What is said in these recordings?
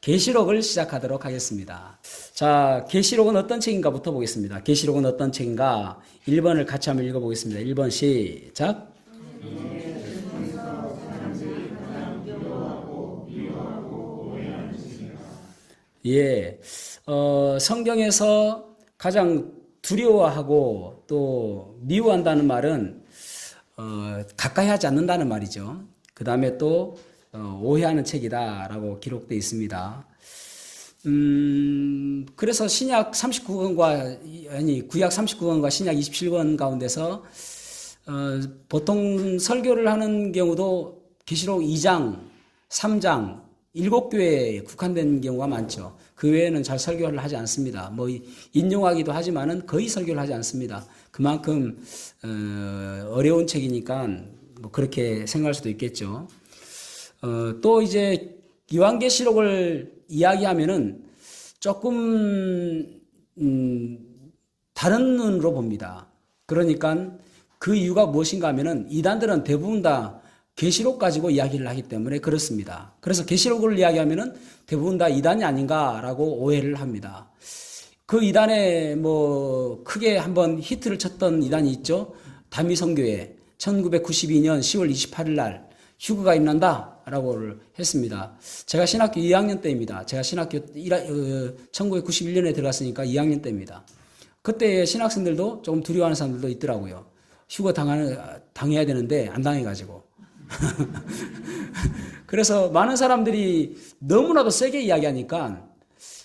계시록을 시작하도록 하겠습니다. 자, 계시록은 어떤 책인가부터 보겠습니다. 계시록은 어떤 책인가? 1번을 같이 한번 읽어보겠습니다. 1번 시작. 예, 성경에서 가장 두려워하고 또 미워한다는 말은 가까이 하지 않는다는 말이죠. 그 다음에 또 오해하는 책이다라고 기록되어 있습니다. 그래서 신약 39권과 구약 39권과 신약 27권 가운데서 보통 설교를 하는 경우도 계시록 2장, 3장, 7교회에 국한된 경우가 많죠. 그 외에는 잘 설교를 하지 않습니다. 뭐 인용하기도 하지만은 거의 설교를 하지 않습니다. 그만큼 어려운 책이니까 뭐 그렇게 생각할 수도 있겠죠. 또 이제 요한계시록을 이야기하면은 조금 다른 눈으로 봅니다. 그러니까 그 이유가 무엇인가 하면은 이단들은 대부분 다 계시록 가지고 이야기를 하기 때문에 그렇습니다. 그래서 계시록을 이야기하면은 대부분 다 이단이 아닌가라고 오해를 합니다. 그 이단에 뭐 크게 한번 히트를 쳤던 이단이 있죠. 다미성교회 1992년 10월 28일 날 휴거가 임난다라고 했습니다. 제가 신학교 2학년 때입니다. 제가 신학교 1991년에 들어갔으니까 2학년 때입니다. 그때 신학생들도 조금 두려워하는 사람들도 있더라고요. 휴거 당해야 되는데 안 당해가지고. 그래서 많은 사람들이 너무나도 세게 이야기하니까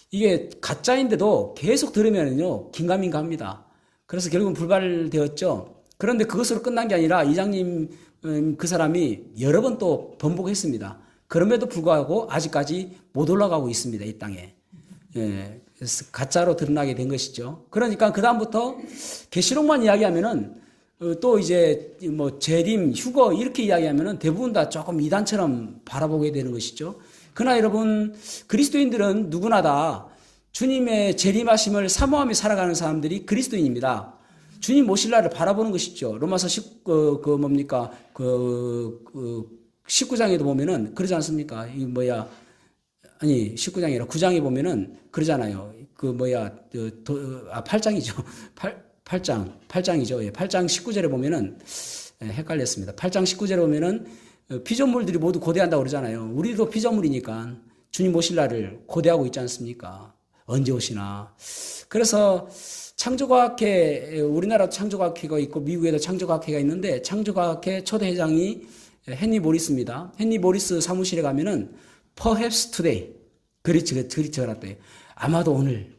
이게 가짜인데도 계속 들으면요 긴가민가 합니다. 그래서 결국은 불발되었죠. 그런데 그것으로 끝난 게 아니라 이장님 그 사람이 여러 번 또 번복했습니다. 그럼에도 불구하고 아직까지 못 올라가고 있습니다. 이 땅에. 예, 그래서 가짜로 드러나게 된 것이죠. 그러니까 그 다음부터 계시록만 이야기하면은 또 이제 뭐 재림, 휴거 이렇게 이야기하면은 대부분 다 조금 이단처럼 바라보게 되는 것이죠. 그러나 여러분 그리스도인들은 누구나 다 주님의 재림하심을 사모하며 살아가는 사람들이 그리스도인입니다. 주님 오실 날을 바라보는 것이죠. 로마서 19장에도 보면은 그러지 않습니까? 19장이라 9장에 보면은 그러잖아요. 8장이죠. 8장이죠. 예, 8장 19절에 보면은, 헷갈렸습니다. 8장 19절에 보면은, 피조물들이 모두 고대한다고 그러잖아요. 우리도 피조물이니까 주님 오실 날을 고대하고 있지 않습니까? 언제 오시나. 그래서 창조과학회, 우리나라도 창조과학회가 있고 미국에도 창조과학회가 있는데 창조과학회 초대회장이 헨리 모리스입니다. 헨리 모리스 사무실에 가면은 perhaps today 그렇지 그랬대요. 아마도 오늘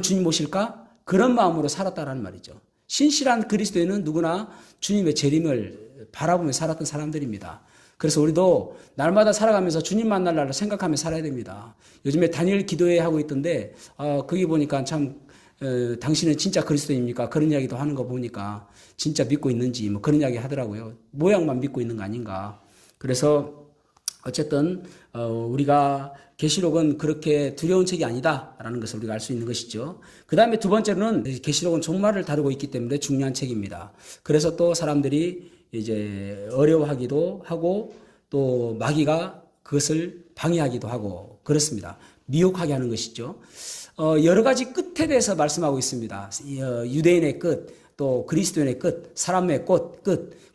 주님 오실까? 그런 마음으로 살았다라는 말이죠. 신실한 그리스도인은 누구나 주님의 재림을 바라보며 살았던 사람들입니다. 그래서 우리도 날마다 살아가면서 주님 만날 날을 생각하며 살아야 됩니다. 요즘에 다니엘 기도회 하고 있던데 거기 보니까 참 당신은 진짜 그리스도입니까? 그런 이야기도 하는 거 보니까 진짜 믿고 있는지 뭐 그런 이야기 하더라고요. 모양만 믿고 있는 거 아닌가. 그래서 어쨌든 우리가 계시록은 그렇게 두려운 책이 아니다라는 것을 우리가 알 수 있는 것이죠. 그 다음에 두 번째로는 계시록은 종말을 다루고 있기 때문에 중요한 책입니다. 그래서 또 사람들이 이제 어려워하기도 하고 또 마귀가 그것을 방해하기도 하고 그렇습니다. 미혹하게 하는 것이죠. 여러 가지 끝에 대해서 말씀하고 있습니다. 유대인의 끝, 또 그리스도인의 끝, 사람의 끝,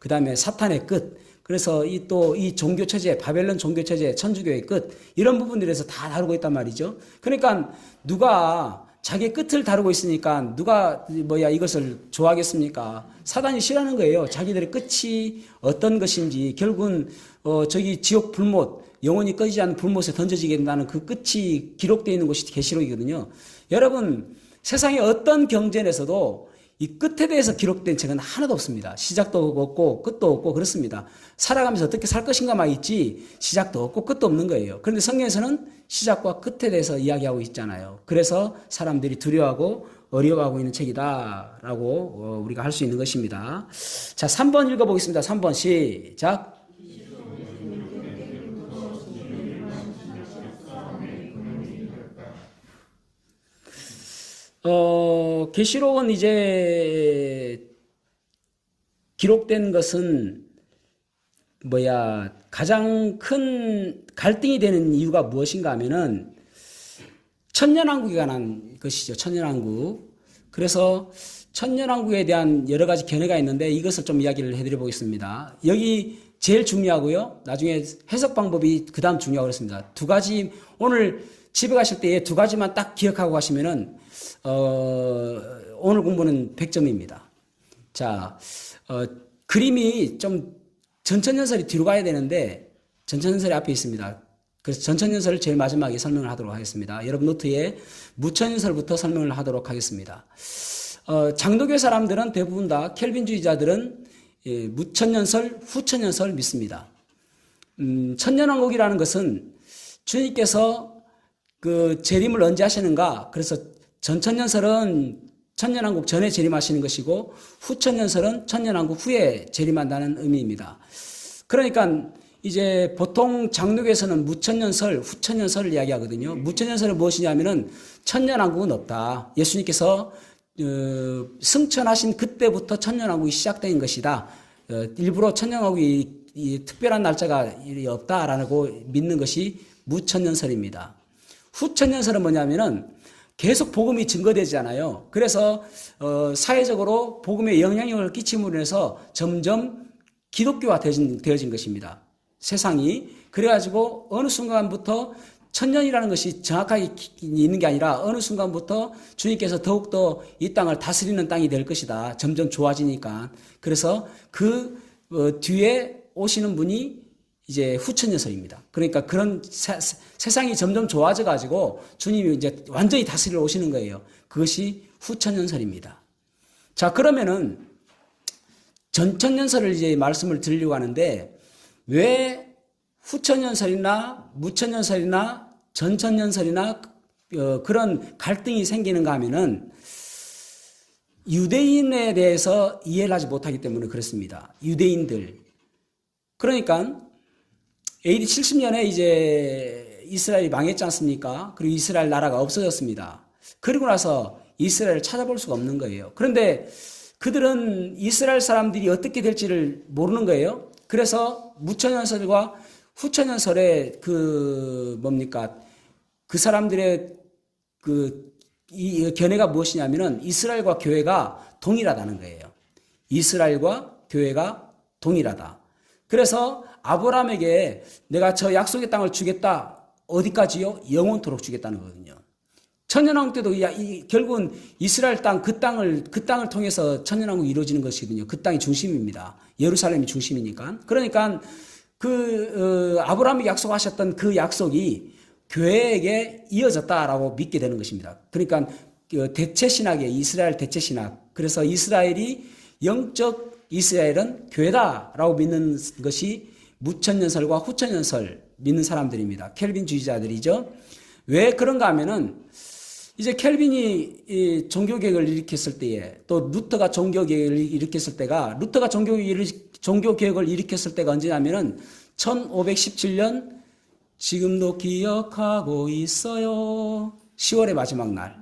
그 다음에 사탄의 끝. 그래서 이 종교체제, 바벨론 종교체제, 천주교의 끝, 이런 부분들에서 다 다루고 있단 말이죠. 그러니까 누가 자기 끝을 다루고 있으니까 누가 이것을 좋아하겠습니까? 사단이 싫어하는 거예요. 자기들의 끝이 어떤 것인지, 결국은, 저기 지옥 불못, 영원히 꺼지지 않는 불못에 던져지게 된다는 그 끝이 기록되어 있는 것이 계시록이거든요. 여러분, 세상의 어떤 경전에서도 이 끝에 대해서 기록된 책은 하나도 없습니다. 시작도 없고 끝도 없고 그렇습니다. 살아가면서 어떻게 살 것인가만 있지 시작도 없고 끝도 없는 거예요. 그런데 성경에서는 시작과 끝에 대해서 이야기하고 있잖아요. 그래서 사람들이 두려워하고 어려워하고 있는 책이다라고 우리가 할 수 있는 것입니다. 자, 3번 읽어보겠습니다. 3번 시작. 계시록은 이제 기록된 것은 가장 큰 갈등이 되는 이유가 무엇인가 하면은 천년왕국에 관한 것이죠. 천년왕국. 그래서 천년왕국에 대한 여러 가지 견해가 있는데 이것을 좀 이야기를 해드려 보겠습니다. 여기 제일 중요하고요. 나중에 해석 방법이 그 다음 중요하고 그렇습니다. 두 가지, 오늘 집에 가실 때 두 가지만 딱 기억하고 가시면은, 오늘 공부는 100점입니다. 자, 그림이 좀 전천연설이 뒤로 가야 되는데, 전천연설이 앞에 있습니다. 그래서 전천연설을 제일 마지막에 설명을 하도록 하겠습니다. 여러분 노트에 무천연설부터 설명을 하도록 하겠습니다. 장로교 사람들은 대부분 다 켈빈주의자들은 무천연설, 후천연설 믿습니다. 천년왕국이라는 것은 주님께서 그 재림을 언제 하시는가? 그래서 전천연설은 천년왕국 전에 재림하시는 것이고 후천연설은 천년왕국 후에 재림한다는 의미입니다. 그러니까 이제 보통 장로교에서는 무천연설, 후천연설을 이야기하거든요. 무천연설은 무엇이냐면은 천년왕국은 없다. 예수님께서 승천하신 그때부터 천년왕국이 시작된 것이다. 일부러 천년왕국이 특별한 날짜가 없다라고 믿는 것이 무천년설입니다. 후천년설은 뭐냐면은 계속 복음이 증거되잖아요. 그래서 사회적으로 복음에 영향력을 끼침으로 해서 점점 기독교화 되어진 것입니다. 세상이. 그래가지고 어느 순간부터 천년이라는 것이 정확하게 있는 게 아니라 어느 순간부터 주님께서 더욱더 이 땅을 다스리는 땅이 될 것이다. 점점 좋아지니까. 그래서 그 뒤에 오시는 분이 이제 후천년설입니다. 그러니까 그런 세상이 점점 좋아져 가지고 주님이 이제 완전히 다스리러 오시는 거예요. 그것이 후천년설입니다. 자, 그러면은 전천년설을 이제 말씀을 드리려고 하는데 왜 후천년설이나 무천년설이나 전천년설이나 그런 갈등이 생기는가 하면은 유대인에 대해서 이해를 하지 못하기 때문에 그렇습니다. 유대인들. 그러니까 AD 70년에 이제 이스라엘이 망했지 않습니까? 그리고 이스라엘 나라가 없어졌습니다. 그리고 나서 이스라엘을 찾아볼 수가 없는 거예요. 그런데 그들은 이스라엘 사람들이 어떻게 될지를 모르는 거예요. 그래서 무천년설과 후천년설의 그 사람들의 이 견해가 무엇이냐면은 이스라엘과 교회가 동일하다는 거예요. 이스라엘과 교회가 동일하다. 그래서 아브라함에게 내가 저 약속의 땅을 주겠다. 어디까지요? 영원토록 주겠다는 거거든요. 천년왕국 때도 결국은 이스라엘 땅, 그 땅을 통해서 천년왕국이 이루어지는 것이거든요. 그 땅이 중심입니다. 예루살렘이 중심이니까. 그러니까 아브라함이 약속하셨던 그 약속이 교회에게 이어졌다라고 믿게 되는 것입니다. 그러니까 대체 신학의 이스라엘 대체 신학. 그래서 이스라엘이 영적 이스라엘은 교회다라고 믿는 것이 무천년설과 후천년설 믿는 사람들입니다. 켈빈주의자들이죠. 왜 그런가 하면은 이제 켈빈이 종교개혁을 일으켰을 때에 또 루터가 종교개혁을 일으켰을 때가 루터가 종교개혁을 일으켰을 때가 언제냐면은 1517년 지금도 기억하고 있어요. 10월의 마지막 날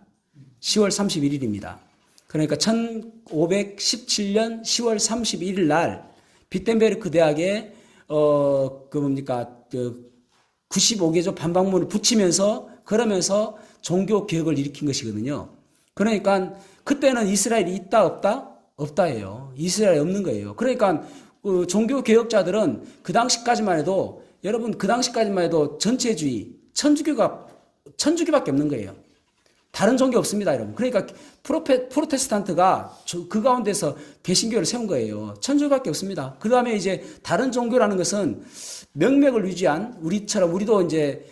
10월 31일입니다. 그러니까 1517년 10월 31일 날 비텐베르크 대학에 95개조 반박문을 붙이면서 그러면서 종교 개혁을 일으킨 것이거든요. 그러니까 그때는 이스라엘이 있다 없다? 없다예요. 이스라엘이 없는 거예요. 그러니까 종교 개혁자들은 그 당시까지만 해도 여러분 그 당시까지만 해도 전체주의 천주교밖에 없는 거예요. 다른 종교 없습니다, 여러분. 그러니까 프로테스탄트가 그 가운데서 개신교를 세운 거예요. 천주교밖에 없습니다. 그 다음에 이제 다른 종교라는 것은 명맥을 유지한 우리도 이제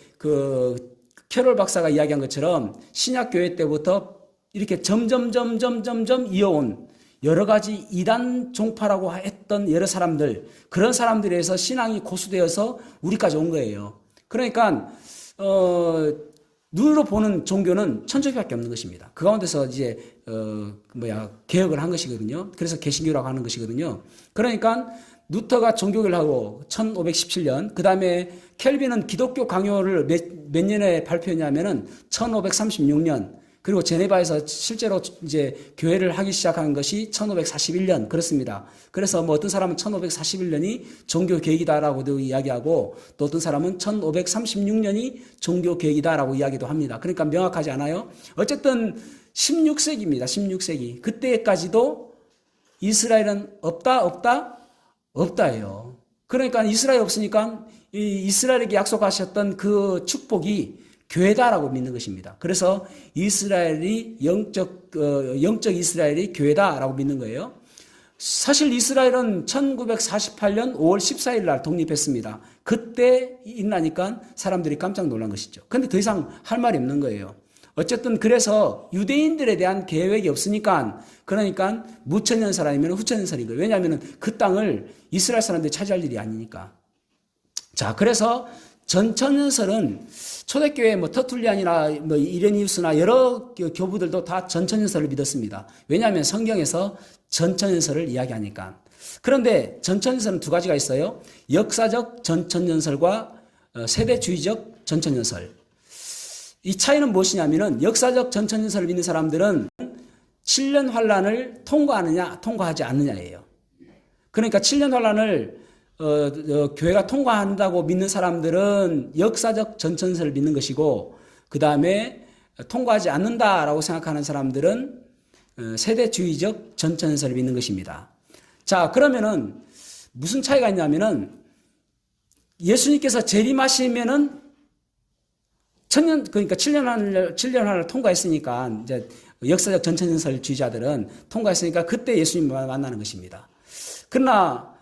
캐롤 박사가 이야기한 것처럼 신약교회 때부터 이렇게 점점 이어온 여러 가지 이단 종파라고 했던 여러 사람들, 그런 사람들에 의해서 신앙이 고수되어서 우리까지 온 거예요. 그러니까 눈으로 보는 종교는 천주교밖에 없는 것입니다. 그 가운데서 이제 개혁을 한 것이거든요. 그래서 개신교라고 하는 것이거든요. 그러니까 루터가 종교개혁을 하고 1517년, 그 다음에 켈빈은 기독교 강요를 몇 년에 발표했냐면은 1536년, 그리고 제네바에서 실제로 이제 교회를 하기 시작한 것이 1541년 그렇습니다. 그래서 뭐 어떤 사람은 1541년이 종교 계획이다라고도 이야기하고 또 어떤 사람은 1536년이 종교 계획이다라고 이야기도 합니다. 그러니까 명확하지 않아요. 어쨌든 16세기입니다. 16세기. 그때까지도 이스라엘은 없다예요. 그러니까 이스라엘 없으니까 이 이스라엘에게 약속하셨던 그 축복이 교회다라고 믿는 것입니다. 그래서 이스라엘이 영적 이스라엘이 교회다라고 믿는 거예요. 사실 이스라엘은 1948년 5월 14일 날 독립했습니다. 그때 일어나니까 사람들이 깜짝 놀란 것이죠. 그런데 더 이상 할 말이 없는 거예요. 어쨌든 그래서 유대인들에 대한 계획이 없으니까 그러니까 무천년설 아니면 후천년설인 거예요. 왜냐하면 그 땅을 이스라엘 사람들이 차지할 일이 아니니까. 자, 그래서 전천년설은 초대교회 뭐 터툴리안이나 뭐 이레니우스나 여러 교부들도 다 전천년설을 믿었습니다. 왜냐하면 성경에서 전천년설을 이야기하니까. 그런데 전천년설은 두 가지가 있어요. 역사적 전천년설과 세대주의적 전천년설. 이 차이는 무엇이냐면은 역사적 전천년설을 믿는 사람들은 7년 환란을 통과하느냐 통과하지 않느냐예요. 그러니까 7년 환란을 교회가 통과한다고 믿는 사람들은 역사적 전천년설을 믿는 것이고 그 다음에 통과하지 않는다라고 생각하는 사람들은 세대주의적 전천년설을 믿는 것입니다. 자, 그러면은 무슨 차이가 있냐면은 예수님께서 재림하시면은 그러니까 7년 환란을 통과했으니까 이제 역사적 전천년설주의자들은 통과했으니까 그때 예수님 만나는 것입니다. 그러나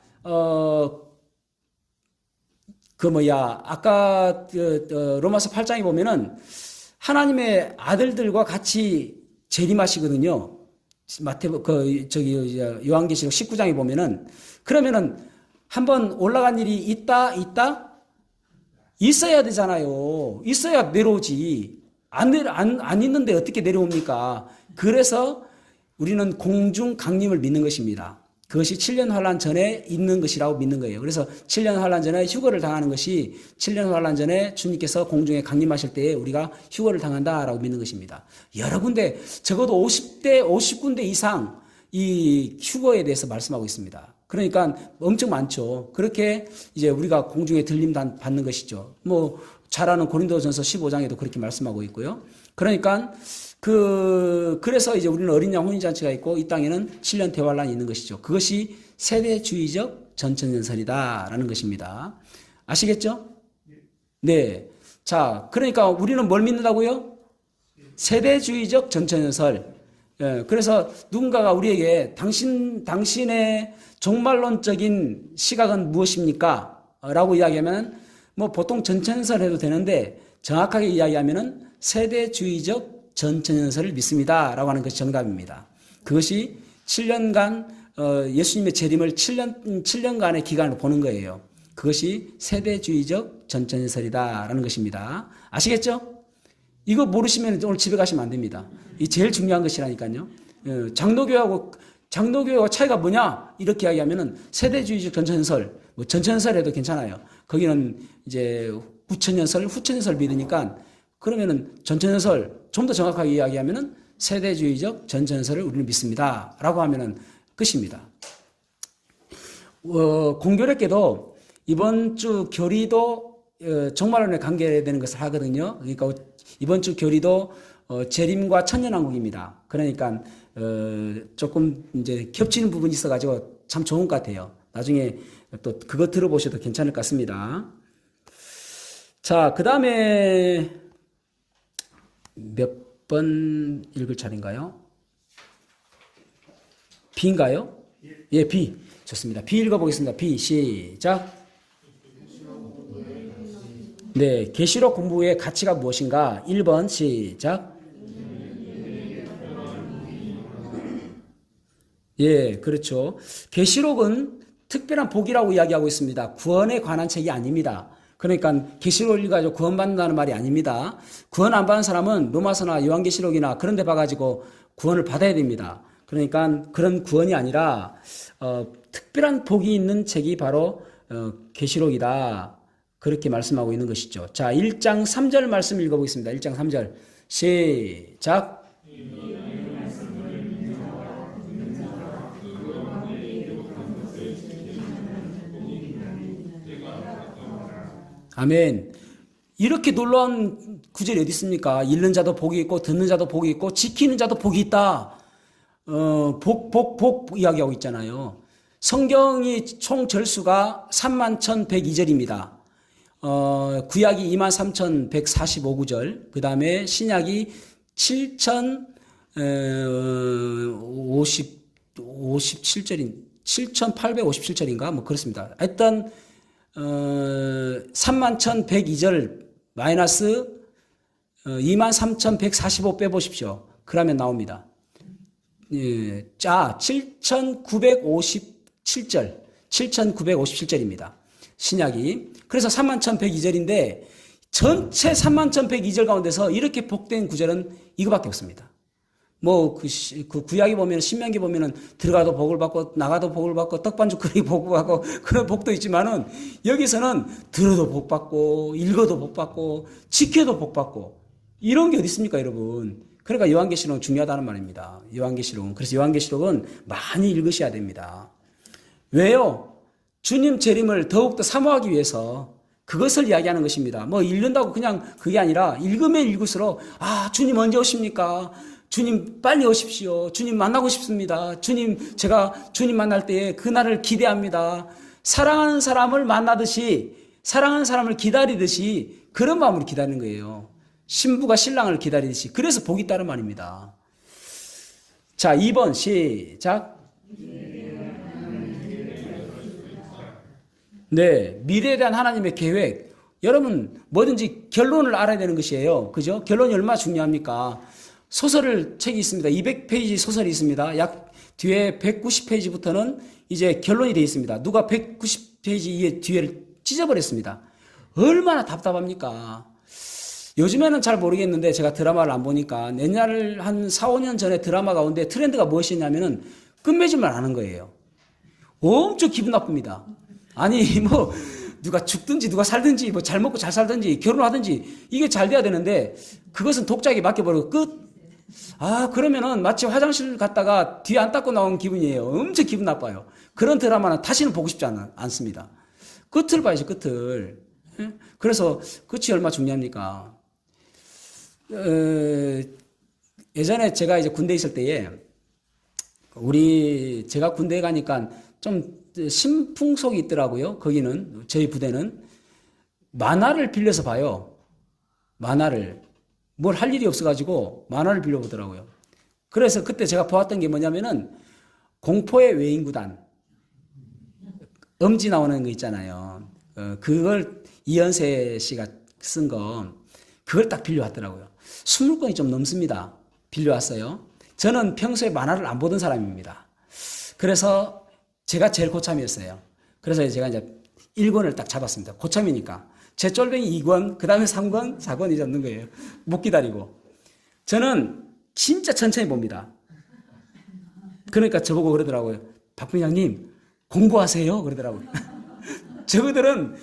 아까 로마서 8장에 보면은 하나님의 아들들과 같이 재림하시거든요. 요한계시록 19장에 보면은 그러면은 한번 올라간 일이 있다 있어야 되잖아요. 있어야 내려오지. 안 있는데 어떻게 내려옵니까? 그래서 우리는 공중 강림을 믿는 것입니다. 그것이 7년 환란 전에 있는 것이라고 믿는 거예요. 그래서 7년 환란 전에 휴거를 당하는 것이 7년 환란 전에 주님께서 공중에 강림하실 때에 우리가 휴거를 당한다라고 믿는 것입니다. 여러 군데 적어도 50군데 이상 이 휴거에 대해서 말씀하고 있습니다. 그러니까 엄청 많죠. 그렇게 이제 우리가 공중에 들림 받는 것이죠. 뭐 잘 아는 고린도전서 15장에도 그렇게 말씀하고 있고요. 그러니까 그래서 이제 우리는 어린 양 혼인잔치가 있고 이 땅에는 7년 대환란이 있는 것이죠. 그것이 세대주의적 전천년설이다라는 것입니다. 아시겠죠? 네. 자, 그러니까 우리는 뭘 믿는다고요? 세대주의적 전천년설. 예, 그래서 누군가가 우리에게 당신의 종말론적인 시각은 무엇입니까? 라고 이야기하면 뭐 보통 전천년설 해도 되는데 정확하게 이야기하면은 세대주의적 전천년설을 믿습니다. 라고 하는 것이 정답입니다. 그것이 7년간, 예수님의 재림을 7년간의 기간을 보는 거예요. 그것이 세대주의적 전천년설이다. 라는 것입니다. 아시겠죠? 이거 모르시면 오늘 집에 가시면 안 됩니다. 이 제일 중요한 것이라니까요. 장로교회와 차이가 뭐냐? 이렇게 이야기하면은 세대주의적 전천년설, 뭐 전천년설 해도 괜찮아요. 거기는 이제 후천년설 믿으니까 그러면은 전천년설 좀 더 정확하게 이야기하면은 세대주의적 전천년설을 우리는 믿습니다. 라고 하면은 끝입니다. 공교롭게도 이번 주 교리도 종말론에 관계되는 것을 하거든요. 그러니까 이번 주 교리도 재림과 천년왕국입니다. 그러니까 조금 이제 겹치는 부분이 있어가지고 참 좋은 것 같아요. 나중에 또 그거 들어보셔도 괜찮을 것 같습니다. 자, 그 다음에 몇 번 읽을 차례인가요? B인가요? 예, B. 좋습니다. B 읽어보겠습니다. B 시작. 네, 계시록 공부의 가치가 무엇인가? 1번 시작. 예, 그렇죠. 계시록은 특별한 복이라고 이야기하고 있습니다. 구원에 관한 책이 아닙니다. 그러니까 계시록을 읽어가지고 구원받는다는 말이 아닙니다. 구원 안 받는 사람은 로마서나 요한계시록이나 그런 데 봐가지고 구원을 받아야 됩니다. 그러니까 그런 구원이 아니라 특별한 복이 있는 책이 바로 계시록이다. 그렇게 말씀하고 있는 것이죠. 자, 1장 3절 말씀 읽어보겠습니다. 1장 3절 시작. 아멘. 이렇게 놀라운 구절이 어디 있습니까? 읽는 자도 복이 있고 듣는 자도 복이 있고 지키는 자도 복이 있다. 복 이야기하고 있잖아요. 성경이 총 절수가 31,102절입니다. 구약이 23,145구절, 그 다음에 신약이 7,057절인가? 뭐 그렇습니다. 하여튼, 31,102절 마이너스 23,145 빼보십시오. 그러면 나옵니다. 예, 7,957절입니다. 신약이. 그래서 31,102절인데 전체 31,102절 가운데서 이렇게 복된 구절은 이거밖에 없습니다. 뭐, 그 구약이 보면, 신명기 보면은 들어가도 복을 받고, 나가도 복을 받고, 떡반죽 끓이고 복을 받고, 그런 복도 있지만은, 여기서는 들어도 복 받고, 읽어도 복 받고, 지켜도 복 받고, 이런 게 어디 있습니까, 여러분? 그러니까 요한계시록은 중요하다는 말입니다. 요한계시록은. 그래서 요한계시록은 많이 읽으셔야 됩니다. 왜요? 주님 재림을 더욱더 사모하기 위해서 그것을 이야기하는 것입니다. 뭐 읽는다고 그냥 그게 아니라 읽으면 읽을수록 아, 주님 언제 오십니까? 주님 빨리 오십시오. 주님 만나고 싶습니다. 주님, 제가 주님 만날 때에 그날을 기대합니다. 사랑하는 사람을 만나듯이, 사랑하는 사람을 기다리듯이 그런 마음으로 기다리는 거예요. 신부가 신랑을 기다리듯이. 그래서 복이 있다는 말입니다. 자, 2번 시작. 네, 미래에 대한 하나님의 계획. 여러분, 뭐든지 결론을 알아야 되는 것이에요. 그죠? 결론이 얼마나 중요합니까? 소설을 책이 있습니다. 200페이지 소설이 있습니다. 약 뒤에 190페이지부터는 이제 결론이 되어 있습니다. 누가 190페이지 뒤에를 찢어버렸습니다. 얼마나 답답합니까? 요즘에는 잘 모르겠는데 제가 드라마를 안 보니까 옛날 한 4, 5년 전에 드라마 가운데 트렌드가 무엇이냐면은 끝맺음을 안 하는 거예요. 엄청 기분 나쁩니다. 아니 뭐 누가 죽든지 누가 살든지 뭐 잘 먹고 잘 살든지 결혼하든지 이게 잘 돼야 되는데 그것은 독자에게 맡겨버리고 끝. 아 그러면은 마치 화장실 갔다가 뒤 안 닦고 나온 기분이에요. 엄청 기분 나빠요. 그런 드라마는 다시는 보고 싶지 않습니다. 끝을 봐야지 끝을. 그래서 끝이 얼마나 중요합니까? 예전에 제가 이제 군대에 있을 때에 제가 군대에 가니까 좀 신풍속이 있더라고요. 거기는 저희 부대는 만화를 빌려서 봐요. 만화를 뭘 할 일이 없어가지고 만화를 빌려보더라고요. 그래서 그때 제가 보았던 게 뭐냐면은 공포의 외인구단 엄지 나오는 거 있잖아요. 그걸 이현세 씨가 쓴 거 그걸 딱 빌려왔더라고요. 20권이 좀 넘습니다. 빌려왔어요. 저는 평소에 만화를 안 보던 사람입니다. 그래서 제가 제일 고참이었어요. 그래서 제가 이제 1권을 딱 잡았습니다. 고참이니까. 제 쫄뱅이 2권, 그 다음에 3권, 4권이 잡는 거예요. 못 기다리고. 저는 진짜 천천히 봅니다. 그러니까 저보고 그러더라고요. 박 부장님, 공부하세요. 그러더라고요. 저거들은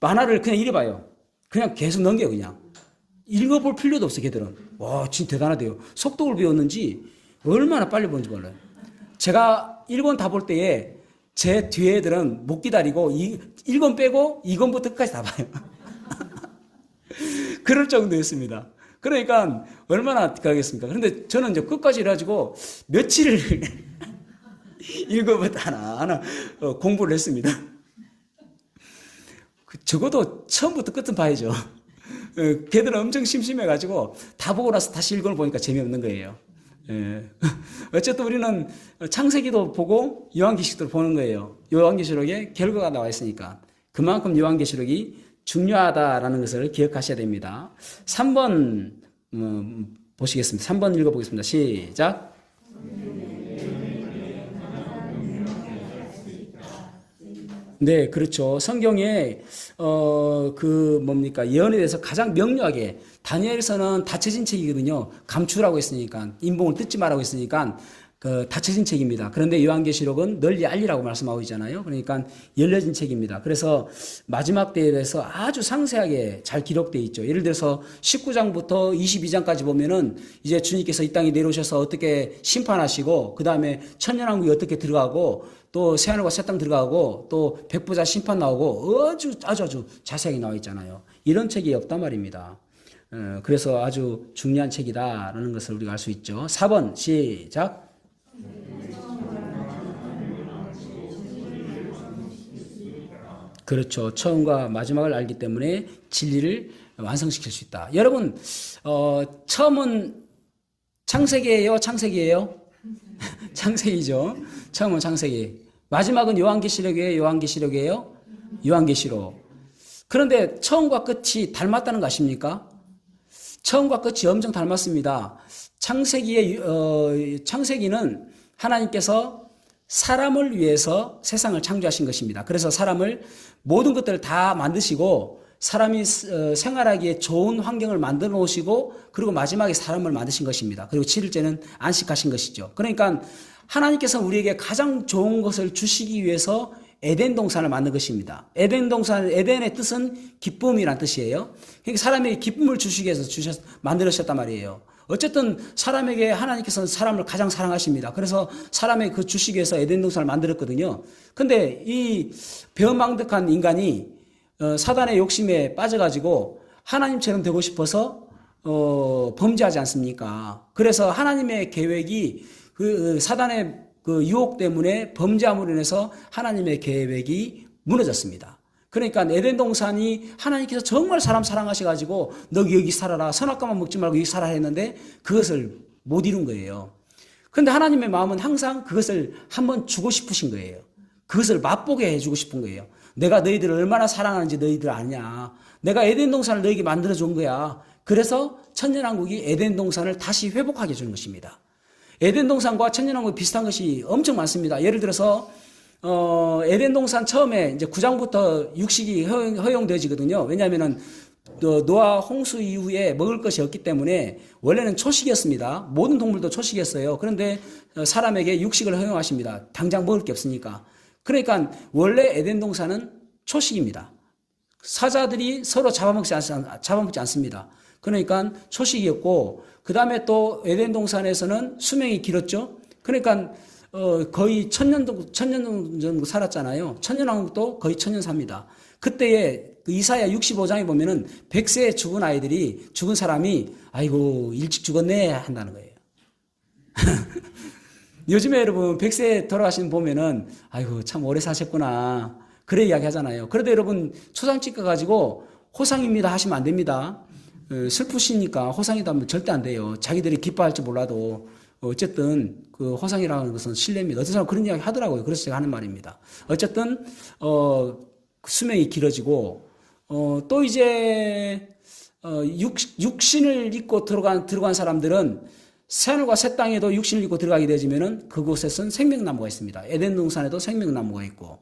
만화를 그냥 이래 봐요. 그냥 계속 넘겨요, 그냥. 읽어볼 필요도 없어, 걔들은. 와, 진짜 대단하대요. 속독을 배웠는지 얼마나 빨리 보는지 몰라요. 제가 1권 다 볼 때에 제 뒤에 애들은 못 기다리고 1권 빼고 2권부터 끝까지 다 봐요. 그럴 정도였습니다. 그러니까 얼마나 가겠습니까? 그런데 저는 이제 끝까지 해가지고 며칠을 1권부터 하나하나 공부를 했습니다. 적어도 처음부터 끝은 봐야죠. 걔들은 엄청 심심해가지고 다 보고 나서 다시 1권을 보니까 재미없는 거예요. 예. 어쨌든 우리는 창세기도 보고 요한계시록도 보는 거예요. 요한계시록에 결과가 나와 있으니까. 그만큼 요한계시록이 중요하다라는 것을 기억하셔야 됩니다. 3번 보시겠습니다. 3번 읽어보겠습니다. 시작. 네, 그렇죠. 성경에 예언에 대해서 가장 명료하게 다니엘서는 닫혀진 책이거든요. 감추라고 했으니까 인봉을 뜯지 말라고 했으니까 닫혀진 책입니다. 그런데 요한계시록은 널리 알리라고 말씀하고 있잖아요. 그러니까 열려진 책입니다. 그래서 마지막 때에 대해서 아주 상세하게 잘 기록되어 있죠. 예를 들어서 19장부터 22장까지 보면은 이제 주님께서 이 땅에 내려오셔서 어떻게 심판하시고, 그 다음에 천년왕국이 어떻게 들어가고, 또 새하늘과 새 땅 들어가고, 또 백보자 심판 나오고, 아주 자세하게 나와 있잖아요. 이런 책이 없단 말입니다. 그래서 아주 중요한 책이다라는 것을 우리가 알 수 있죠. 4번 시작. 그렇죠. 처음과 마지막을 알기 때문에 진리를 완성시킬 수 있다. 여러분, 처음은 창세기예요? 창세기예요? 창세기죠. 처음은 창세기. 마지막은 요한계시록이에요? 요한계시록이에요? 요한계시록. 그런데 처음과 끝이 닮았다는 거 아십니까? 처음과 끝이 엄청 닮았습니다. 창세기는 하나님께서 사람을 위해서 세상을 창조하신 것입니다. 그래서 사람을 모든 것들을 다 만드시고 사람이 생활하기에 좋은 환경을 만들어 놓으시고, 그리고 마지막에 사람을 만드신 것입니다. 그리고 7일째는 안식하신 것이죠. 그러니까 하나님께서 우리에게 가장 좋은 것을 주시기 위해서 에덴 동산을 만든 것입니다. 에덴의 뜻은 기쁨이란 뜻이에요. 그러니까 사람에게 기쁨을 주시기 위해서 만들으셨단 말이에요. 어쨌든 사람에게 하나님께서는 사람을 가장 사랑하십니다. 그래서 사람에게 그 주시기 위해서 에덴 동산을 만들었거든요. 근데 이 배은망덕한 인간이 사단의 욕심에 빠져가지고 하나님처럼 되고 싶어서 범죄하지 않습니까? 그래서 하나님의 계획이 사단의 유혹 때문에 범죄함으로 인해서 하나님의 계획이 무너졌습니다. 그러니까 에덴 동산이 하나님께서 정말 사람 사랑하셔가지고 너 여기 살아라, 선악과만 먹지 말고 여기 살아라 했는데 그것을 못 이룬 거예요. 그런데 하나님의 마음은 항상 그것을 한번 주고 싶으신 거예요. 그것을 맛보게 해주고 싶은 거예요. 내가 너희들을 얼마나 사랑하는지 너희들 아냐. 내가 에덴 동산을 너희에게 만들어준 거야. 그래서 천년왕국이 에덴 동산을 다시 회복하게 해주는 것입니다. 에덴 동산과 천년왕국이 비슷한 것이 엄청 많습니다. 예를 들어서 에덴 동산 처음에 이제 9장부터 육식이 허용되어지거든요. 왜냐하면은 노아 홍수 이후에 먹을 것이 없기 때문에 원래는 초식이었습니다. 모든 동물도 초식이었어요. 그런데 사람에게 육식을 허용하십니다. 당장 먹을 게 없으니까. 그러니까 원래 에덴 동산은 초식입니다. 사자들이 서로 잡아먹지 않습니다. 그러니까 초식이었고, 그 다음에 또 에덴 동산에서는 수명이 길었죠. 그러니까 거의 천년 정도 살았잖아요. 천년왕국도 거의 천년 삽니다. 그때에 그 이사야 65장에 보면은 100세에 죽은 사람이 아이고 일찍 죽었네 한다는 거예요. 요즘에 여러분 100세 돌아가신 보면은 아이고 참 오래 사셨구나 그래 이야기 하잖아요. 그런데 여러분 초상집 가가지고 호상입니다 하시면 안 됩니다. 슬프시니까 호상이다 하면 절대 안 돼요. 자기들이 기뻐할지 몰라도 어쨌든 그 호상이라는 것은 신뢰입니다. 어떤 사람은 그런 이야기 하더라고요. 그래서 제가 하는 말입니다. 어쨌든 수명이 길어지고 또 이제 육신을 입고 들어간 사람들은 새하늘과 새 땅에도 육신을 입고 들어가게 되어지면은 그곳에선 생명나무가 있습니다. 에덴 동산에도 생명나무가 있고,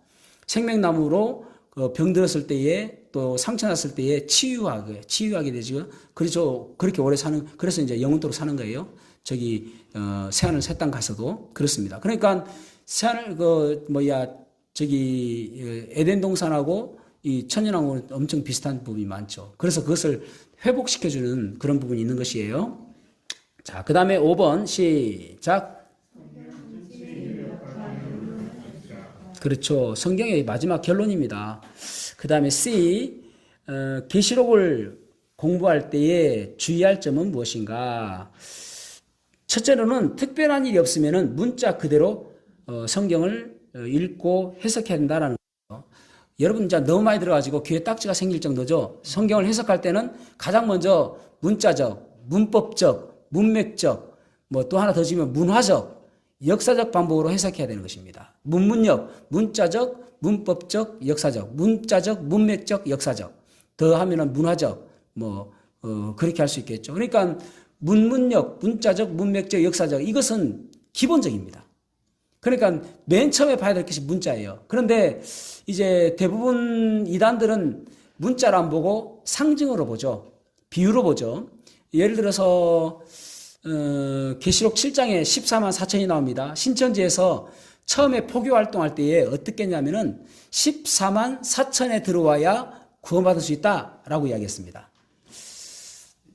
생명나무로 병들었을 때에 또 상처 났을 때에 치유하게 되죠. 그렇죠. 그렇게 오래 그래서 이제 영원토록 사는 거예요. 새하늘 새 땅 가서도 그렇습니다. 그러니까 에덴 동산하고 이 천년왕국은 엄청 비슷한 부분이 많죠. 그래서 그것을 회복시켜주는 그런 부분이 있는 것이에요. 자, 그 다음에 5번 시작. 그렇죠. 성경의 마지막 결론입니다. 그 다음에 C, 계시록을 공부할 때에 주의할 점은 무엇인가? 첫째로는 특별한 일이 없으면 문자 그대로 성경을 읽고 해석해야 된다는 거죠. 여러분 이제 너무 많이 들어가지고 귀에 딱지가 생길 정도죠. 성경을 해석할 때는 가장 먼저 문자적, 문법적, 문맥적, 또 하나 더 지면 문화적, 역사적 방법으로 해석해야 되는 것입니다. 문문역, 문자적, 문법적, 역사적, 문자적, 문맥적, 역사적. 더 하면은 문화적, 그렇게 할 수 있겠죠. 그러니까 문문역, 문자적, 문맥적, 역사적, 이것은 기본적입니다. 그러니까 맨 처음에 봐야 될 것이 문자예요. 그런데 이제 대부분 이단들은 문자로 안 보고 상징으로 보죠. 비유로 보죠. 예를 들어서 계시록 7장에 14만 4천이 나옵니다. 신천지에서 처음에 포교 활동할 때에 어떻게 했냐면은 14만 4천에 들어와야 구원받을 수 있다라고 이야기했습니다.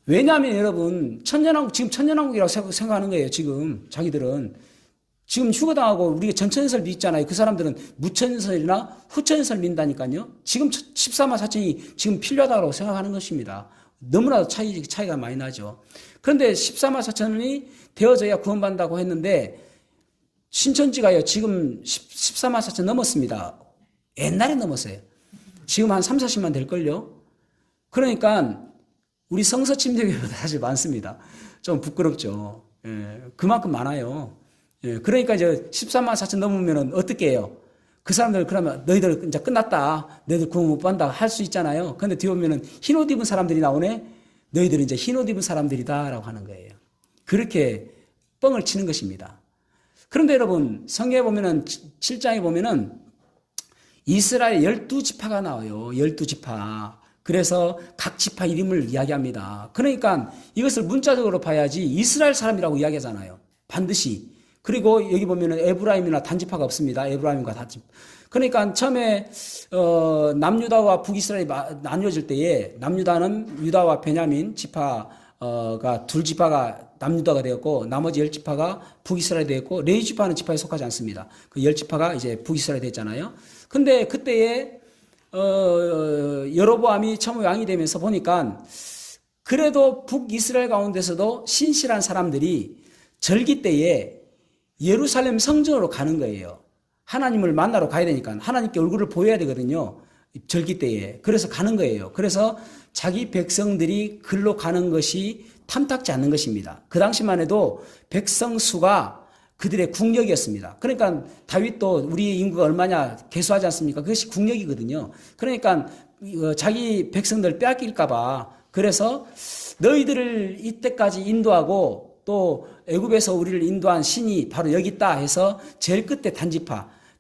왜냐하면 여러분 지금 천년왕국이라고 생각하는 거예요. 지금 자기들은 지금 휴거당하고 우리가 전천연설 믿잖아요. 그 사람들은 무천연설이나 후천연설 믿는다니까요. 지금 14만 4천이 지금 필요하다고 생각하는 것입니다. 너무나도 차이가 많이 나죠. 그런데 14만 4천이 되어져야 구원받는다고 했는데 신천지가요 지금 14만 4천 넘었습니다. 옛날에 넘었어요. 지금 한 3, 40만 될걸요. 그러니까 우리 성서침대교회보다 사실 많습니다. 좀 부끄럽죠. 예, 그만큼 많아요. 예, 그러니까 이제 14만 4천 넘으면 어떻게 해요? 그 사람들 그러면 너희들 이제 끝났다. 너희들 구원 못 받는다 할 수 있잖아요. 근데 뒤에 보면은 흰옷 입은 사람들이 나오네. 너희들은 이제 흰옷 입은 사람들이다라고 하는 거예요. 그렇게 뻥을 치는 것입니다. 그런데 여러분 성경에 보면은 7장에 보면은 이스라엘 12지파가 나와요. 12지파. 그래서 각 지파 이름을 이야기합니다. 그러니까 이것을 문자적으로 봐야지 이스라엘 사람이라고 이야기하잖아요. 반드시. 그리고 여기 보면은 에브라임이나 단지파가 없습니다. 에브라임과 단지파. 그러니까 처음에 남유다와 북이스라엘이 나뉘어질 때에 남유다는 유다와 베냐민 지파가 둘 지파가 남유다가 되었고 나머지 10지파가 북이스라엘이 되었고 레위 지파는 지파에 속하지 않습니다. 그 10지파가 이제 북이스라엘이 됐잖아요. 근데 그때에 여로보암이 처음 왕이 되면서 보니까 그래도 북이스라엘 가운데서도 신실한 사람들이 절기 때에 예루살렘 성전으로 가는 거예요. 하나님을 만나러 가야 되니까 하나님께 얼굴을 보여야 되거든요. 절기 때에. 그래서 가는 거예요. 그래서 자기 백성들이 글로 가는 것이 탐탁지 않는 것입니다. 그 당시만 해도 백성 수가 그들의 국력이었습니다. 그러니까 다윗도 우리 인구가 얼마냐 계수하지 않습니까? 그것이 국력이거든요. 그러니까 자기 백성들 빼앗길까 봐 그래서 너희들을 이때까지 인도하고 또 애굽에서 우리를 인도한 신이 바로 여기 있다 해서 제일 끝에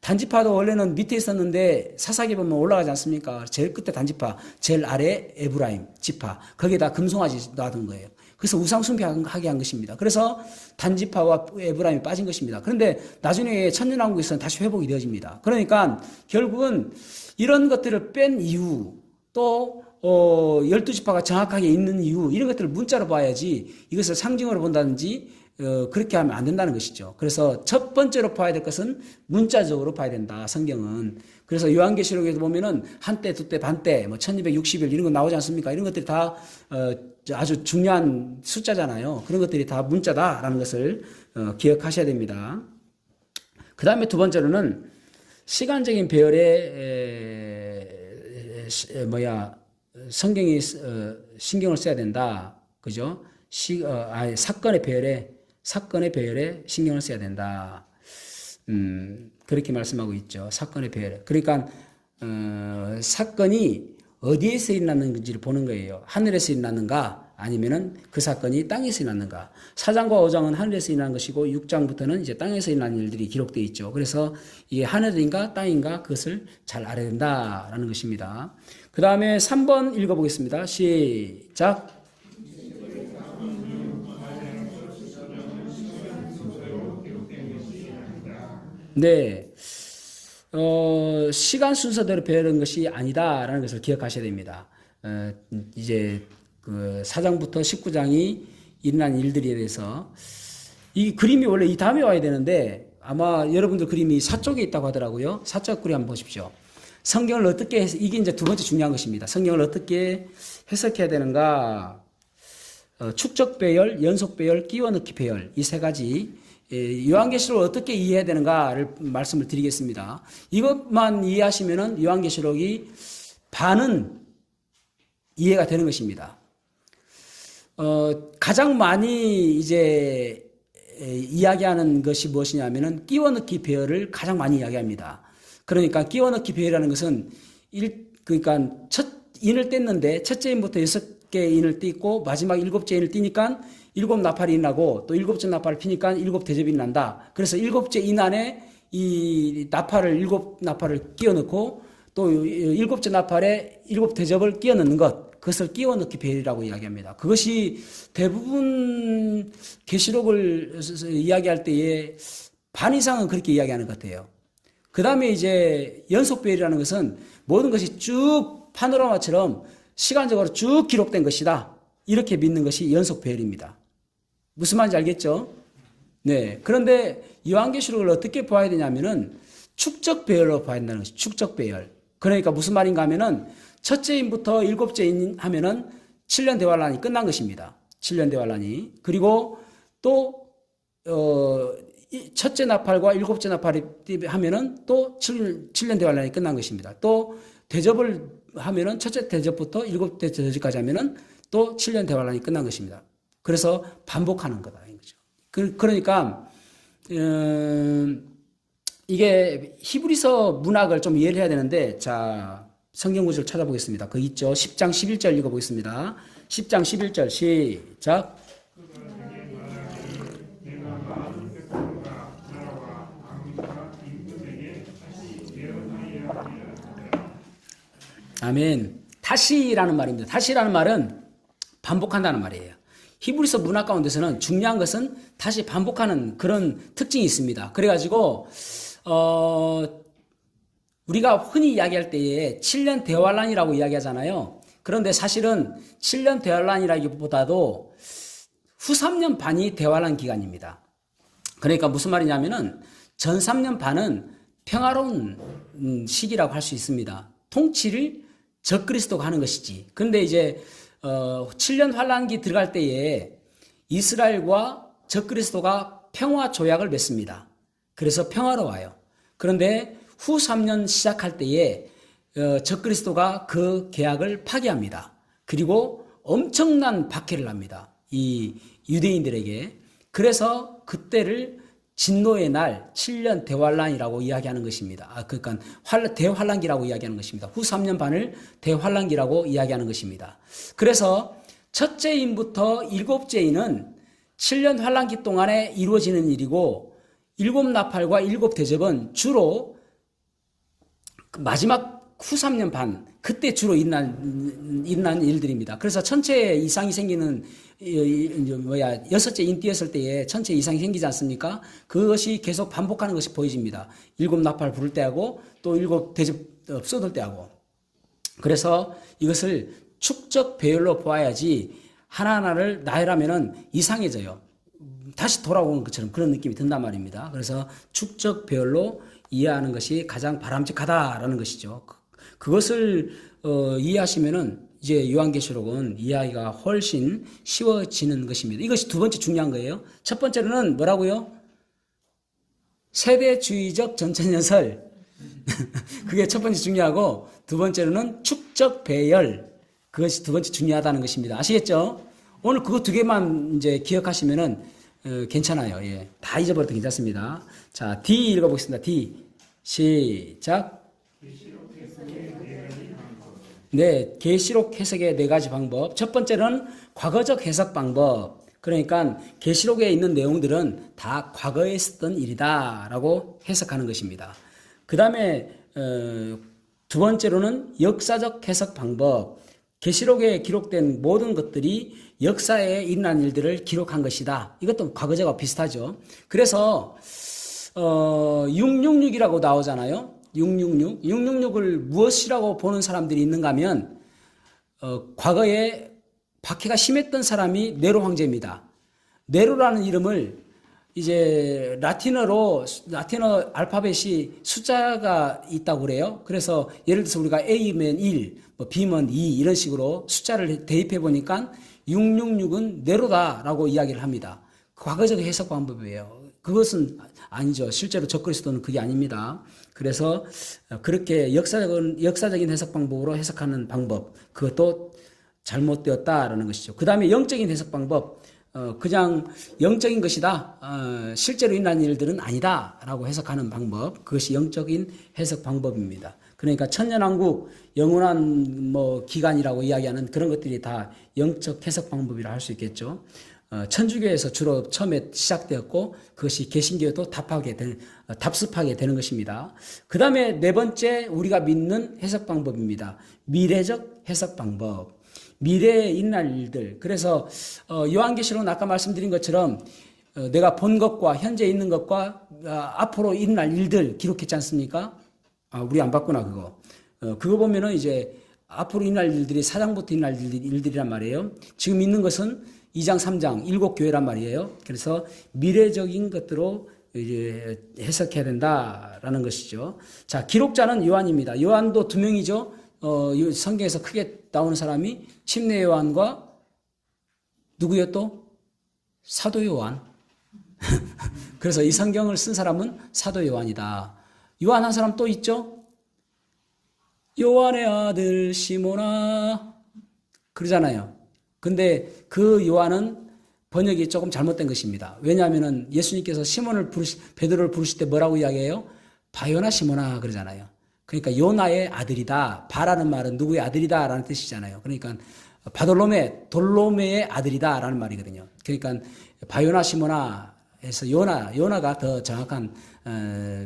단지파도 원래는 밑에 있었는데 사사기 보면 올라가지 않습니까? 제일 끝에 단지파, 제일 아래 에브라임 지파 거기에다 금송아지 놔둔 거예요. 그래서 우상숭배하게 한 것입니다. 그래서 단지파와 에브라임이 빠진 것입니다. 그런데 나중에 천년왕국에서는 다시 회복이 되어집니다. 그러니까 결국은 이런 것들을 뺀 이유 또 12지파가 정확하게 있는 이유 이런 것들을 문자로 봐야지 이것을 상징으로 본다든지 그렇게 하면 안 된다는 것이죠. 그래서 첫 번째로 봐야 될 것은 문자적으로 봐야 된다. 성경은. 그래서 요한계시록에도 보면은 한때, 두때, 반때, 뭐 1260일 이런 거 나오지 않습니까? 이런 것들이 다 아주 중요한 숫자잖아요. 그런 것들이 다 문자다라는 것을 기억하셔야 됩니다. 그 다음에 두 번째로는 시간적인 배열에 성경이 신경을 써야 된다. 그죠? 사건의 배열에 신경을 써야 된다. 그렇게 말씀하고 있죠. 사건의 배열에. 그러니까 사건이 어디에서 일어났는지를 보는 거예요. 하늘에서 일어났는가 아니면은 그 사건이 땅에서 일어났는가. 4장과 5장은 하늘에서 일어난 것이고 6장부터는 이제 땅에서 일어난 일들이 기록되어 있죠. 그래서 이게 하늘인가 땅인가 그것을 잘 알아야 된다라는 것입니다. 그 다음에 3번 읽어보겠습니다. 시작. 네. 시간 순서대로 배우는 것이 아니다라는 것을 기억하셔야 됩니다. 이제 그 4장부터 19장이 일어난 일들에 대해서 이 그림이 원래 이 다음에 와야 되는데 아마 여러분들 그림이 사쪽에 있다고 하더라고요. 사쪽 그림 한번 보십시오. 성경을 어떻게 이게 이제 두 번째 중요한 것입니다. 성경을 어떻게 해석해야 되는가? 축적 배열, 연속 배열, 끼워 넣기 배열 이 세 가지 요한계시록을 어떻게 이해해야 되는가를 말씀을 드리겠습니다. 이것만 이해하시면은 요한계시록이 반은 이해가 되는 것입니다. 가장 많이 이제 이야기하는 것이 무엇이냐면은 끼워 넣기 배열을 가장 많이 이야기합니다. 그러니까 끼워 넣기 배열이라는 것은 그러니까 첫 인을 뗐는데 첫째 인부터 6개 인을 띄고 마지막 7째 인을 띄니까 7나팔이 나고 또 7째 나팔을 피니까 7대접이 난다. 그래서 7째 인 안에 이 나팔을 7나팔을 끼워 넣고 또 7째 나팔에 7대접을 끼워 넣는 것. 그것을 끼워 넣기 배열이라고 이야기합니다. 그것이 대부분 계시록을 이야기할 때에 반 이상은 그렇게 이야기하는 것 같아요. 그 다음에 이제 연속 배열이라는 것은 모든 것이 쭉 파노라마처럼 시간적으로 쭉 기록된 것이다. 이렇게 믿는 것이 연속 배열입니다. 무슨 말인지 알겠죠? 네. 그런데 요한계시록을 어떻게 봐야 되냐면은 축적 배열로 봐야 된다는 것이 축적 배열. 그러니까 무슨 말인가 하면은 첫째 인부터 일곱째 인 하면은 7년 대환란이 끝난 것입니다. 7년 대환란이. 그리고 또 첫째 나팔과 일곱째 나팔이 하면은 또 7년 대환란이 끝난 것입니다. 또 대접을 하면은 첫째 대접부터 일곱째 대접까지 하면은 또 7년 대환란이 끝난 것입니다. 그래서 반복하는 거다. 그러니까 이게 히브리서 문학을 좀 이해를 해야 되는데, 자, 성경 구절을 찾아보겠습니다. 그 있죠. 10장 11절 읽어보겠습니다. 10장 11절 시작. 아멘. 다시라는 말입니다. 다시라는 말은 반복한다는 말이에요. 히브리서 문학 가운데서는 중요한 것은 다시 반복하는 그런 특징이 있습니다. 그래가지고 우리가 흔히 이야기할 때에 7년 대환란이라고 이야기하잖아요. 그런데 사실은 7년 대환란이라기보다도 후 3년 반이 대환란 기간입니다. 그러니까 무슨 말이냐면은 전 3년 반은 평화로운 시기라고 할 수 있습니다. 통치를 적그리스도가 하는 것이지. 근데 이제 7년 환란기 들어갈 때에 이스라엘과 적그리스도가 평화 조약을 맺습니다. 그래서 평화로워요. 그런데 후 3년 시작할 때에 적그리스도가 그 계약을 파기합니다. 그리고 엄청난 박해를 합니다. 이 유대인들에게. 그래서 그때를 진노의 날 7년 대환란이라고 이야기하는 것입니다. 그러니까 대환란기라고 이야기하는 것입니다. 후 3년 반을 대환란기라고 이야기하는 것입니다. 그래서 첫째 인부터 일곱째 인은 7년 환란기 동안에 이루어지는 일이고, 일곱 나팔과 일곱 대접은 주로 마지막 후 3년 반, 그때 주로 일어난 일들입니다. 그래서 천체 이상이 생기는, 여섯째 인 띄었을 때에 천체 이상이 생기지 않습니까? 그것이 계속 반복하는 것이 보여집니다. 일곱 나팔 부를 때하고 또 일곱 대접 쏟을 때하고. 그래서 이것을 축적 배열로 보아야지 하나하나를 나열하면은 이상해져요. 다시 돌아오는 것처럼 그런 느낌이 든단 말입니다. 그래서 축적 배열로 이해하는 것이 가장 바람직하다라는 것이죠. 그것을 이해하시면은 이제 요한계시록은 이해하기가 훨씬 쉬워지는 것입니다. 이것이 두 번째 중요한 거예요. 첫 번째로는 뭐라고요? 세대주의적 전천연설. 그게 첫 번째 중요하고, 두 번째로는 축적 배열. 그것이 두 번째 중요하다는 것입니다. 아시겠죠? 오늘 그거 두 개만 이제 기억하시면은 괜찮아요. 예. 다 잊어버려도 괜찮습니다. 자, D 읽어보겠습니다. D. 시작. 네, 계시록 해석의 네 가지 방법. 첫 번째는 과거적 해석 방법. 그러니까 계시록에 있는 내용들은 다 과거에 있었던 일이다라고 해석하는 것입니다. 그 다음에 두 번째로는 역사적 해석 방법. 계시록에 기록된 모든 것들이 역사에 일어난 일들을 기록한 것이다. 이것도 과거적과 비슷하죠. 그래서 666이라고 나오잖아요. 666을 무엇이라고 보는 사람들이 있는가 하면 과거에 박해가 심했던 사람이 네로 황제입니다. 네로라는 이름을 이제 라틴어 알파벳이 숫자가 있다고 그래요. 그래서 예를 들어서 우리가 A면 1, 뭐 B면 2 이런 식으로 숫자를 대입해 보니까 666은 네로다라고 이야기를 합니다. 과거적 해석 방법이에요. 그것은 아니죠. 실제로 적그리스도는 그게 아닙니다. 그래서 그렇게 역사적인 해석 방법으로 해석하는 방법, 그것도 잘못되었다라는 것이죠. 그 다음에 영적인 해석 방법, 그냥 영적인 것이다. 실제로 일어난 일들은 아니다라고 해석하는 방법, 그것이 영적인 해석 방법입니다. 그러니까 천년왕국, 영원한 기간이라고 이야기하는 그런 것들이 다 영적 해석 방법이라 할 수 있겠죠. 천주교에서 주로 처음에 시작되었고, 그것이 개신교에도 답습하게 되는 것입니다. 그 다음에 네 번째 우리가 믿는 해석 방법입니다. 미래적 해석 방법. 미래에 일어날 일들. 그래서 요한계시록은 아까 말씀드린 것처럼 내가 본 것과 현재 있는 것과 앞으로 일어날 일들 기록했지 않습니까? 우리 안 봤구나 그거. 그거 보면은 이제 앞으로 일어날 일들이 4장부터 일어날 일들이란 말이에요. 지금 있는 것은 2장, 3장, 7교회란 말이에요. 그래서 미래적인 것들로 이제 해석해야 된다라는 것이죠. 자, 기록자는 요한입니다. 요한도 두 명이죠. 성경에서 크게 나오는 사람이 침례 요한과 누구요 또? 사도 요한. 그래서 이 성경을 쓴 사람은 사도 요한이다. 요한 한 사람 또 있죠? 요한의 아들 시모나 그러잖아요. 근데 그 요한은 번역이 조금 잘못된 것입니다. 왜냐하면 예수님께서 베드로를 부르실 때 뭐라고 이야기해요? 바요나 시모나 그러잖아요. 그러니까 요나의 아들이다. 바라는 말은 누구의 아들이다 라는 뜻이잖아요. 그러니까 돌로메의 아들이다 라는 말이거든요. 그러니까 바요나 시모나에서 요나가 더 정확한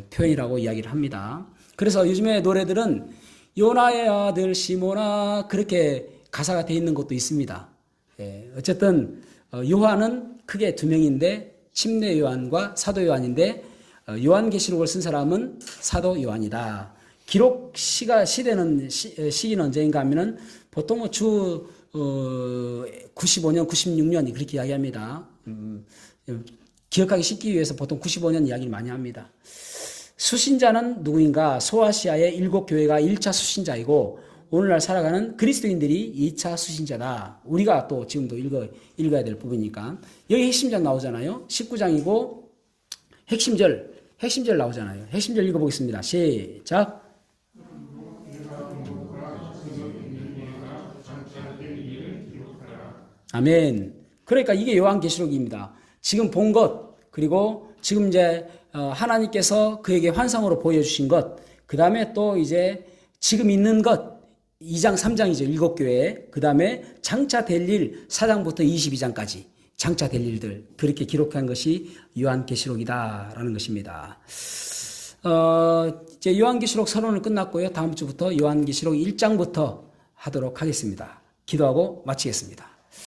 표현이라고 이야기를 합니다. 그래서 요즘에 노래들은 요나의 아들 시모나 그렇게 가사가 되어 있는 것도 있습니다. 어쨌든 요한은 크게 두 명인데 침례 요한과 사도 요한인데 요한계시록을 쓴 사람은 사도 요한이다. 기록 시기는 언제인가 하면은 보통 주 95년, 96년 그렇게 이야기합니다. 기억하기 쉽기 위해서 보통 95년 이야기를 많이 합니다. 수신자는 누구인가? 소아시아의 7교회가 1차 수신자이고 오늘날 살아가는 그리스도인들이 2차 수신자다. 우리가 또 지금도 읽어야 될 부분이니까. 여기 핵심절 나오잖아요. 19장이고 핵심절 나오잖아요. 핵심절 읽어보겠습니다. 시작. 아멘. 그러니까 이게 요한계시록입니다. 지금 본 것, 그리고 지금 이제 하나님께서 그에게 환상으로 보여주신 것, 그 다음에 또 이제 지금 있는 것, 2장, 3장이죠. 7교회. 그 다음에 장차될 일, 4장부터 22장까지 장차될 일들. 그렇게 기록한 것이 요한계시록이다라는 것입니다. 이제 요한계시록 서론을 끝났고요. 다음 주부터 요한계시록 1장부터 하도록 하겠습니다. 기도하고 마치겠습니다.